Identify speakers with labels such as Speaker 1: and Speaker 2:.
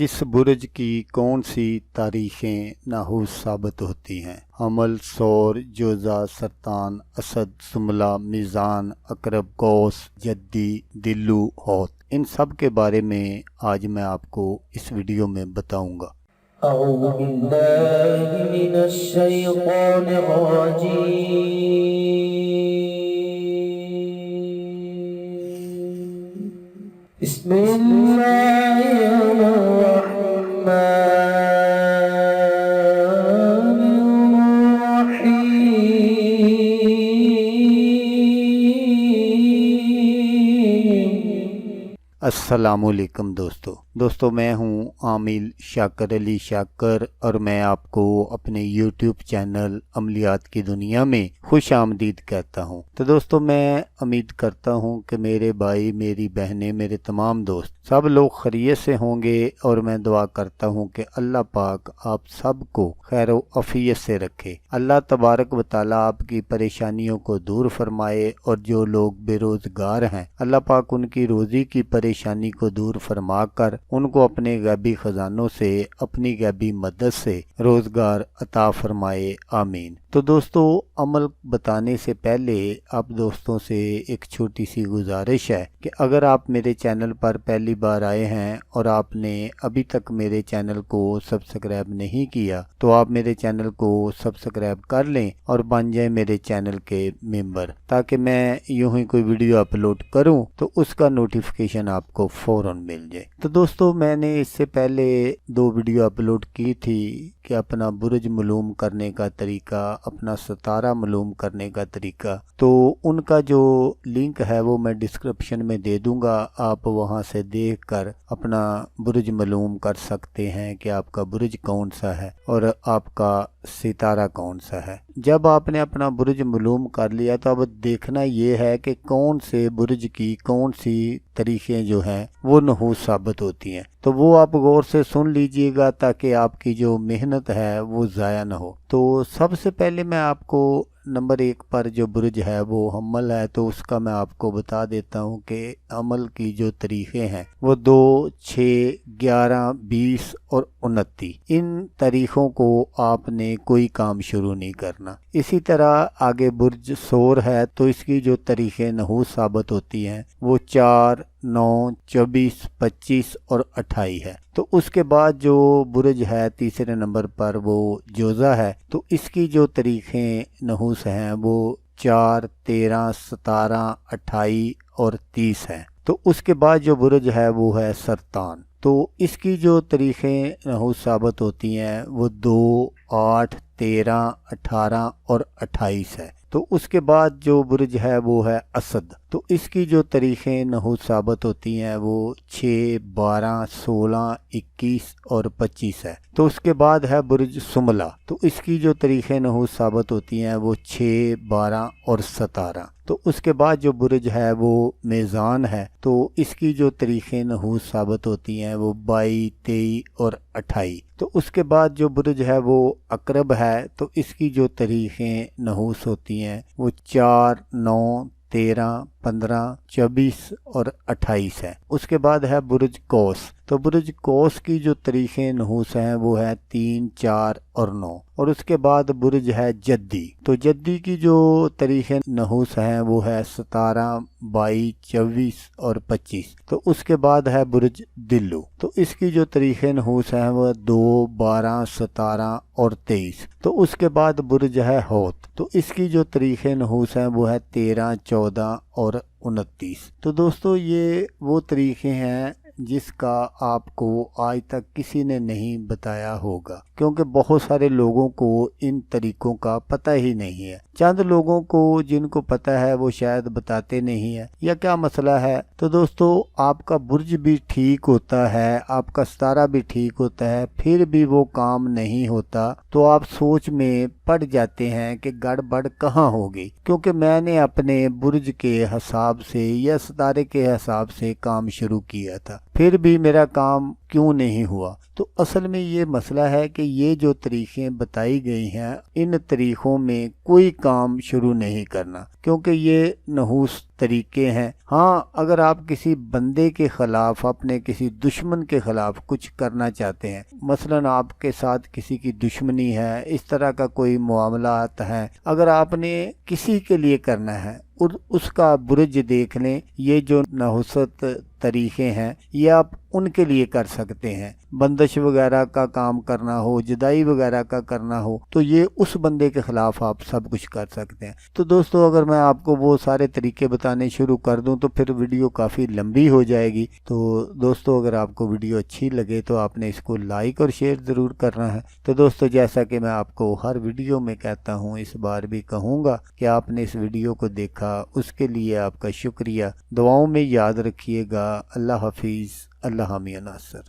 Speaker 1: किस बुर्ज की कौन सी तारीखें नाहुस साबित होती हैं? हमल, सौर, जोजा, सरतान, असद, सुमला, मीज़ान, अकरब, कौस, जद्दी, दिल्लू, हौत। इन सब के बारे में आज मैं आपको इस वीडियो में बताऊंगा। अस्सलामुअलैकुम दोस्तों मैं हूं आमिल शाकर अली शाकर और मैं आपको अपने YouTube चैनल अमलियात की दुनिया में खुश आमदीद कहता हूं। तो दोस्तों मैं उम्मीद करता हूं कि मेरे भाई, मेरी बहनें, मेरे तमाम दोस्त सब लोग खैरियत से होंगे और मैं दुआ करता हूं कि अल्लाह पाक आप सबको खैर व आफियत से रखे। अल्लाह तबारक व तआला आपकी परेशानियों को दूर फरमाए और जो लोग बेरोजगार हैं अल्लाह पाक उनकी रोजी की परेशानी को दूर फरमा कर उनको अपने गैबी खजानों से, अपनी गैबी मदद से रोजगार अता फरमाए, आमीन। तो दोस्तों अमल बताने से पहले आप दोस्तों से एक छोटी सी गुजारिश है कि अगर आप मेरे चैनल पर पहली बार आए हैं और आपने अभी तक मेरे चैनल को सब्सक्राइब नहीं किया तो आप मेरे चैनल को सब्सक्राइब कर लें और बन जाए मेरे चैनल के मेंबर, ताकि मैं यूं ही कोई वीडियो अपलोड करूं तो उसका नोटिफिकेशन आपको फौरन मिल जाए। तो दोस्तों मैंने इससे पहले 2 वीडियो अपलोड की थी कि अपना बुर्ज मालूम करने का तरीका, अपना सितारा मालूम करने का तरीका, तो उनका जो लिंक है वो मैं डिस्क्रिप्शन में दे दूंगा। आप वहां से देखकर अपना बुर्ज मालूम कर सकते हैं कि आपका बुर्ज कौन सा है और आपका सितारा कौन सा है। जब आपने अपना बुर्ज मालूम कर लिया तो अब देखना ये है कि कौन से बुर्ज की कौन सी तरीकें जो हैं वो नहूस साबित होती हैं। तो वो आप गौर से सुन लीजिएगा ताकि आपकी जो मेहनत है वो ज़ाया ना हो। तो सबसे पहले मैं आपको नंबर 1 पर जो बुर्ज है वो हमल है, तो उसका मैं आपको बता देता हूँ कि अमल की जो तरीक़े हैं वो 2, 6, 11, 20 और 29, इन तारीखों को आपने कोई काम शुरू नहीं करना। इसी तरह आगे बुर्ज सौर है तो इसकी जो तरीक़े नहूस साबित होती हैं वो 4, 9, 24, 25 और 28 है। तो उसके बाद जो बुर्ज है तीसरे नंबर पर वो जोजा है, तो इसकी जो तरीक़ें नहूस हैं वो 4, 13, 17, 28 और 30 है। तो उसके बाद जो बुर्ज है वो है सरतान, तो इसकी जो तरीक़ें नहूस साबित होती हैं वो 2, 8, 13, 18 और 28 है। तो उसके बाद जो बुर्ज है वो है असद, तो इसकी जो तरीक़ें नहूस साबित होती हैं वो 6, 12, 16, 21 और 25 है। तो उसके बाद है बुर्ज सुमला, तो इसकी जो तरीक़ें नहूस साबित होती हैं वो 6, 12 और 17। तो उसके बाद जो बुर्ज है वो मीज़ान है, तो इसकी जो तरीक़ें नहूस साबित होती हैं वो 22, 23 और 28। तो उसके बाद जो बुर्ज है वो अकरब है, तो इसकी जो तरीक़ें नहूस होती हैं वो 4, 9, 13, 15, 24 और 28 है। उसके बाद है बुर्ज कौस, तो बुर्ज कौस की जो तरीक़ें नहूस हैं वो है 3, 4 और 9। और उसके बाद बुर्ज है जद्दी, तो जद्दी की जो तरीक़ें नहूस हैं वो है 17, 22, 24 और 25। तो उसके बाद है बुर्ज दिल्लू, तो इसकी जो तरीक़ें नहूस हैं वो 2, 12, 17 और 23। तो उसके बाद बुर्ज है हौत, तो इसकी जो तरीक़ें नहूस हैं वो है 13, 14 और 29। तो दोस्तों ये वो तरीक़े हैं जिसका आपको आज तक किसी ने नहीं बताया होगा, क्योंकि बहुत सारे लोगों को इन तरीकों का पता ही नहीं है। चंद लोगों को जिनको पता है वो शायद बताते नहीं है, या क्या मसला है। तो दोस्तों आपका बुर्ज भी ठीक होता है, आपका सितारा भी ठीक होता है, फिर भी वो काम नहीं होता तो आप सोच में पड़ जाते हैं कि गड़बड़ कहाँ होगी। क्योंकि मैंने अपने बुर्ज के हिसाब से या सितारे के हिसाब से काम शुरू किया था, फिर भी मेरा काम کیوں نہیں ہوا؟ تو اصل میں یہ مسئلہ ہے کہ یہ جو طریقے بتائی گئی ہیں ان طریقوں میں کوئی کام شروع نہیں کرنا، کیونکہ یہ نحوس طریقے ہیں۔ ہاں، اگر آپ کسی بندے کے خلاف، اپنے کسی دشمن کے خلاف کچھ کرنا چاہتے ہیں، مثلا آپ کے ساتھ کسی کی دشمنی ہے، اس طرح کا کوئی معاملات ہیں، اگر آپ نے کسی کے لیے کرنا ہے اور اس کا برج دیکھ لیں، یہ جو نحوست طریقے ہیں یہ آپ ان کے لیے کر سکتے ہیں۔ بندش وغیرہ کا کام کرنا ہو، جدائی وغیرہ کا کرنا ہو، تو یہ اس بندے کے خلاف آپ سب کچھ کر سکتے ہیں۔ تو دوستو، اگر میں آپ کو وہ سارے طریقے بتانے شروع کر دوں تو پھر ویڈیو کافی لمبی ہو جائے گی۔ تو دوستو، اگر آپ کو ویڈیو اچھی لگے تو آپ نے اس کو لائک اور شیئر ضرور کرنا ہے۔ تو دوستو، جیسا کہ میں آپ کو ہر ویڈیو میں کہتا ہوں، اس بار بھی کہوں گا کہ آپ نے اس ویڈیو کو دیکھا، اس کے لیے آپ کا شکریہ۔ دعاؤں میں یاد رکھیے گا۔ اللہ حافظ۔ اللہ حامی ناصر۔